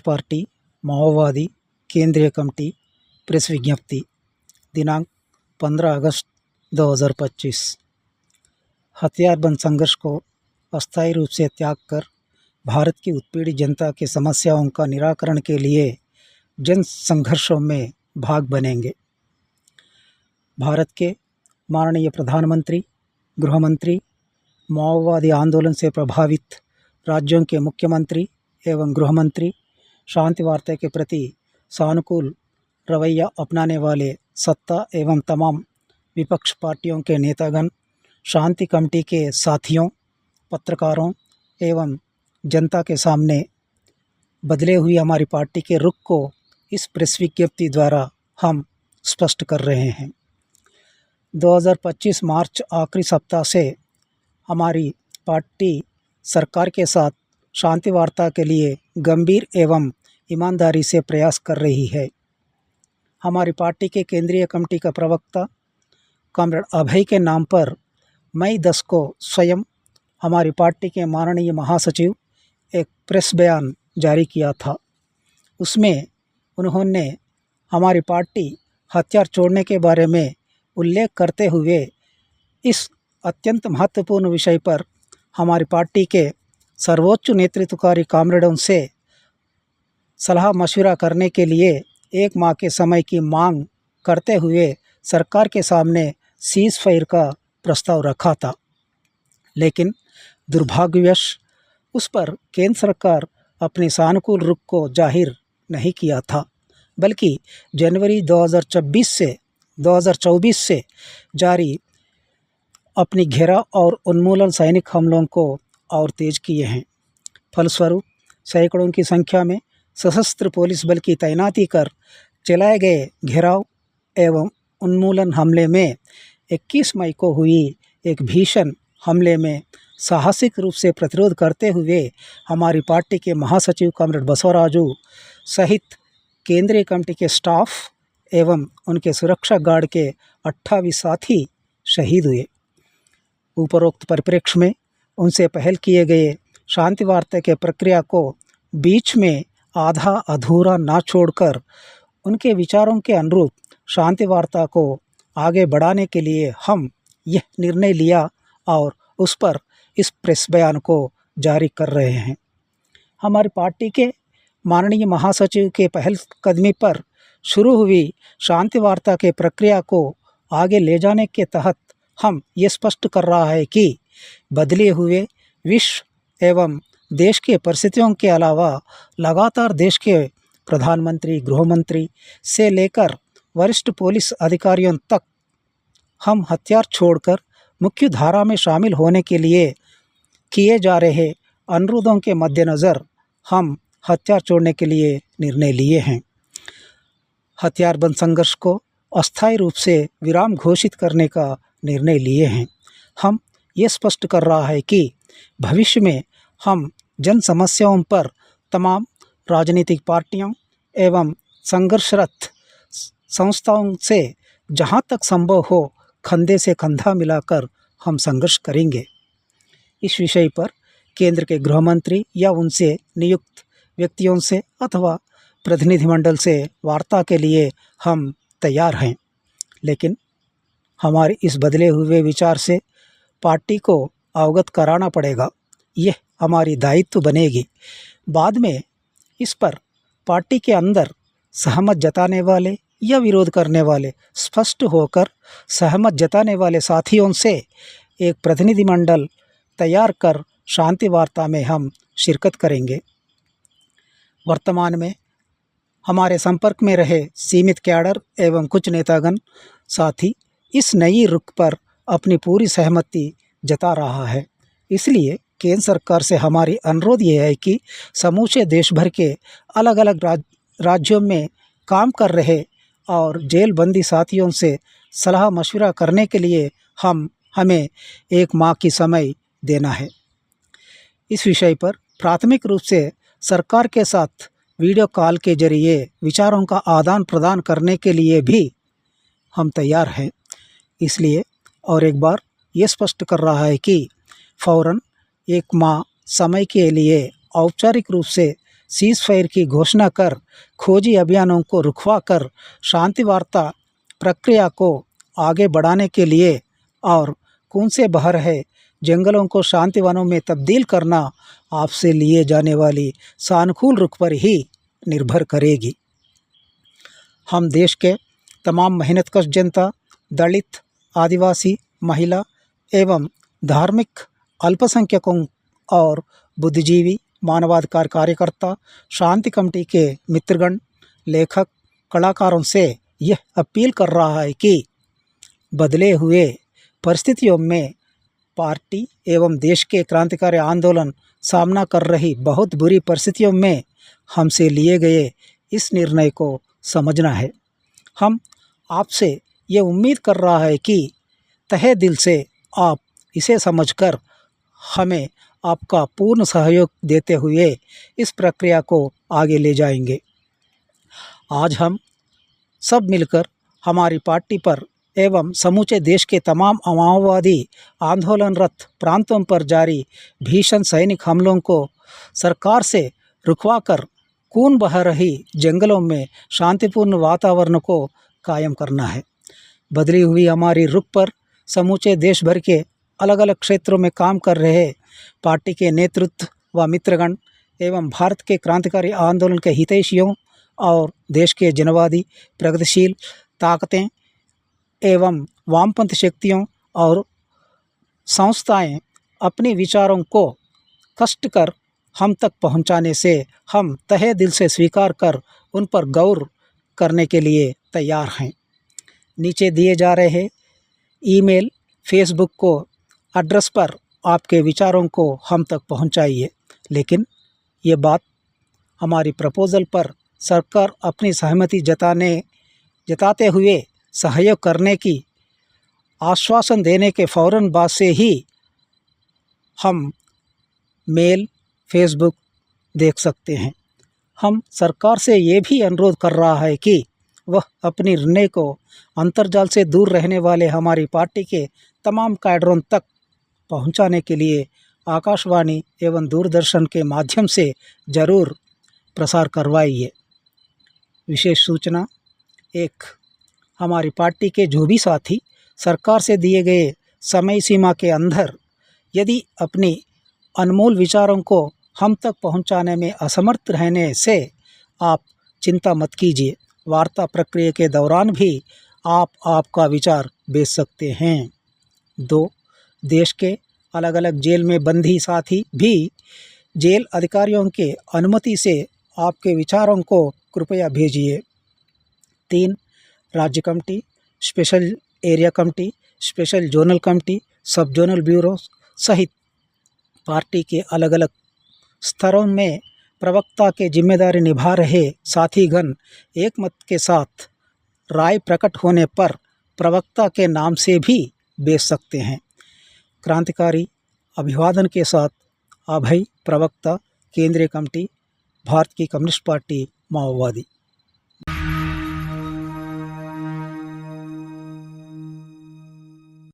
Party माओवादी केंद्रीय committee press विज्ञप्ति दिनांक 15 अगस्त 2025। हथियारबंद संघर्ष को अस्थायी रूप से त्याग कर भारत की उत्पीड़ित जनता की समस्याओं का निराकरण के लिए जन संघर्षों में भाग बनेंगे। भारत के माननीय प्रधानमंत्री, गृहमंत्री, माओवादी आंदोलन से प्रभावित राज्यों के मुख्यमंत्री एवं गृहमंत्री शांति वार्ता के प्रति सानुकूल रवैया अपनाने वाले सत्ता एवं तमाम विपक्ष पार्टियों के नेतागण, शांति कमेटी के साथियों, पत्रकारों एवं जनता के सामने बदले हुई हमारी पार्टी के रुख को इस प्रेस विज्ञप्ति द्वारा हम स्पष्ट कर रहे हैं। 2025 मार्च आखिरी सप्ताह से हमारी पार्टी सरकार के साथ शांति वार्ता के लिए गंभीर एवं ईमानदारी से प्रयास कर रही है। हमारी पार्टी के केंद्रीय कमेटी का प्रवक्ता कॉमरेड अभय के नाम पर मई 10 को स्वयं हमारी पार्टी के माननीय महासचिव एक प्रेस बयान जारी किया था। उसमें उन्होंने हमारी पार्टी हथियार छोड़ने के बारे में उल्लेख करते हुए इस अत्यंत महत्वपूर्ण विषय पर हमारी पार्टी के सर्वोच्च नेतृत्वकारी कॉमरेडों से सलाह मशविरा करने के लिए 1 माह के समय की मांग करते हुए सरकार के सामने सीज़ फायर का प्रस्ताव रखा था, लेकिन दुर्भाग्यवश उस पर केंद्र सरकार अपने सानुकूल रुख को जाहिर नहीं किया था, बल्कि जनवरी 2024 से जारी अपनी घेराव और उन्मूलन सैनिक हमलों को और तेज किए हैं। फलस्वरूप सैकड़ों की संख्या में सशस्त्र पुलिस बल की तैनाती कर चलाए गए घेराव एवं उन्मूलन हमले में 21 मई को हुई एक भीषण हमले में साहसिक रूप से प्रतिरोध करते हुए हमारी पार्टी के महासचिव कॉमरेड बसवराजू सहित केंद्रीय कमेटी के स्टाफ एवं उनके सुरक्षा गार्ड के 28 साथी शहीद हुए। उपरोक्त परिप्रेक्ष्य में उनसे पहल किए गए शांति वार्ता के प्रक्रिया को बीच में आधा अधूरा ना छोड़कर उनके विचारों के अनुरूप शांति वार्ता को आगे बढ़ाने के लिए हम यह निर्णय लिया और उस पर इस प्रेस बयान को जारी कर रहे हैं। हमारी पार्टी के माननीय महासचिव के पहल कदमी पर शुरू हुई शांति वार्ता के प्रक्रिया को आगे ले जाने के तहत हम ये स्पष्ट कर रहा है कि बदले हुए विश्व एवं देश के परिस्थितियों के अलावा लगातार देश के प्रधानमंत्री, गृहमंत्री से लेकर वरिष्ठ पुलिस अधिकारियों तक हम हथियार छोड़कर मुख्य धारा में शामिल होने के लिए किए जा रहे अनुरोधों के मद्देनज़र हम हथियार छोड़ने के लिए निर्णय लिए हैं। हथियारबंद संघर्ष को अस्थायी रूप से विराम घोषित करने का निर्णय लिए हैं। हम ये स्पष्ट कर रहा है कि भविष्य में हम जन समस्याओं पर तमाम राजनीतिक पार्टियों एवं संघर्षरत संस्थाओं से जहां तक संभव हो कंधे से कंधा मिलाकर हम संघर्ष करेंगे। इस विषय पर केंद्र के गृहमंत्री या उनसे नियुक्त व्यक्तियों से अथवा प्रतिनिधिमंडल से वार्ता के लिए हम तैयार हैं, लेकिन हमारे इस बदले हुए विचार से पार्टी को अवगत कराना पड़ेगा। यह हमारी दायित्व बनेगी। बाद में इस पर पार्टी के अंदर सहमत जताने वाले या विरोध करने वाले स्पष्ट होकर सहमत जताने वाले साथियों से एक प्रतिनिधिमंडल तैयार कर शांति वार्ता में हम शिरकत करेंगे। वर्तमान में हमारे संपर्क में रहे सीमित कैडर एवं कुछ नेतागण साथी इस नई रुख पर अपनी पूरी सहमति जता रहा है। इसलिए केंद्र सरकार से हमारी अनुरोध ये है कि समूचे देश भर के अलग अलग राज्यों में काम कर रहे और जेल बंदी साथियों से सलाह मशविरा करने के लिए हमें 1 माह की समय देना है। इस विषय पर प्राथमिक रूप से सरकार के साथ वीडियो कॉल के जरिए विचारों का आदान प्रदान करने के लिए भी हम तैयार हैं। इसलिए और एक बार ये स्पष्ट कर रहा है कि फ़ौरन 1 माह समय के लिए औपचारिक रूप से सीज़ फायर की घोषणा कर खोजी अभियानों को रुकवा कर शांति वार्ता प्रक्रिया को आगे बढ़ाने के लिए और कौन से बह रहे जंगलों को शांति वनों में तब्दील करना आपसे लिए जाने वाली सानुकूल रुख पर ही निर्भर करेगी। हम देश के तमाम मेहनतकश जनता, दलित, आदिवासी, महिला एवं धार्मिक अल्पसंख्यकों और बुद्धिजीवी, मानवाधिकार कार्यकर्ता, शांति कमेटी के मित्रगण, लेखक, कलाकारों से यह अपील कर रहा है कि बदले हुए परिस्थितियों में पार्टी एवं देश के क्रांतिकारी आंदोलन सामना कर रही बहुत बुरी परिस्थितियों में हमसे लिए गए इस निर्णय को समझना है। हम आपसे ये उम्मीद कर रहा है कि तहे दिल से आप इसे समझकर हमें आपका पूर्ण सहयोग देते हुए इस प्रक्रिया को आगे ले जाएंगे। आज हम सब मिलकर हमारी पार्टी पर एवं समूचे देश के तमाम माओवादी आंदोलनरत प्रांतों पर जारी भीषण सैनिक हमलों को सरकार से रुकवाकर खून बह रही जंगलों में शांतिपूर्ण वातावरण को कायम करना है। बदली हुई हमारी रुख पर समूचे देश भर के अलग अलग क्षेत्रों में काम कर रहे पार्टी के नेतृत्व व मित्रगण एवं भारत के क्रांतिकारी आंदोलन के हितैषियों और देश के जनवादी प्रगतिशील ताकतें एवं वामपंथ शक्तियों और संस्थाएं अपने विचारों को कष्ट कर हम तक पहुंचाने से हम तहे दिल से स्वीकार कर उन पर गौर करने के लिए तैयार हैं। नीचे दिए जा रहे ईमेल, फेसबुक को एड्रेस पर आपके विचारों को हम तक पहुंचाइए। लेकिन ये बात हमारी प्रपोज़ल पर सरकार अपनी सहमति जताते हुए सहयोग करने की आश्वासन देने के फ़ौरन बाद से ही हम मेल, फेसबुक देख सकते हैं। हम सरकार से ये भी अनुरोध कर रहा है कि वह अपनी निर्णय को अंतर्जाल से दूर रहने वाले हमारी पार्टी के तमाम कैडरों तक पहुंचाने के लिए आकाशवाणी एवं दूरदर्शन के माध्यम से ज़रूर प्रसार करवाइए। विशेष सूचना 1, हमारी पार्टी के जो भी साथी सरकार से दिए गए समय सीमा के अंदर यदि अपनी अनमोल विचारों को हम तक पहुंचाने में असमर्थ रहने से आप चिंता मत कीजिए। वार्ता प्रक्रिया के दौरान भी आप आपका विचार भेज सकते हैं। 2, देश के अलग अलग जेल में बंदी साथी भी जेल अधिकारियों के अनुमति से आपके विचारों को कृपया भेजिए। 3, राज्य committee, special area committee, special zonal committee, सब जोनल ब्यूरो सहित पार्टी के अलग अलग स्तरों में प्रवक्ता के जिम्मेदारी निभा रहे साथीगण एक मत के साथ राय प्रकट होने पर प्रवक्ता के नाम से भी भेज सकते हैं। क्रांतिकारी अभिवादन के साथ अभय, प्रवक्ता, केंद्रीय कमेटी, भारत की कम्युनिस्ट पार्टी माओवादी।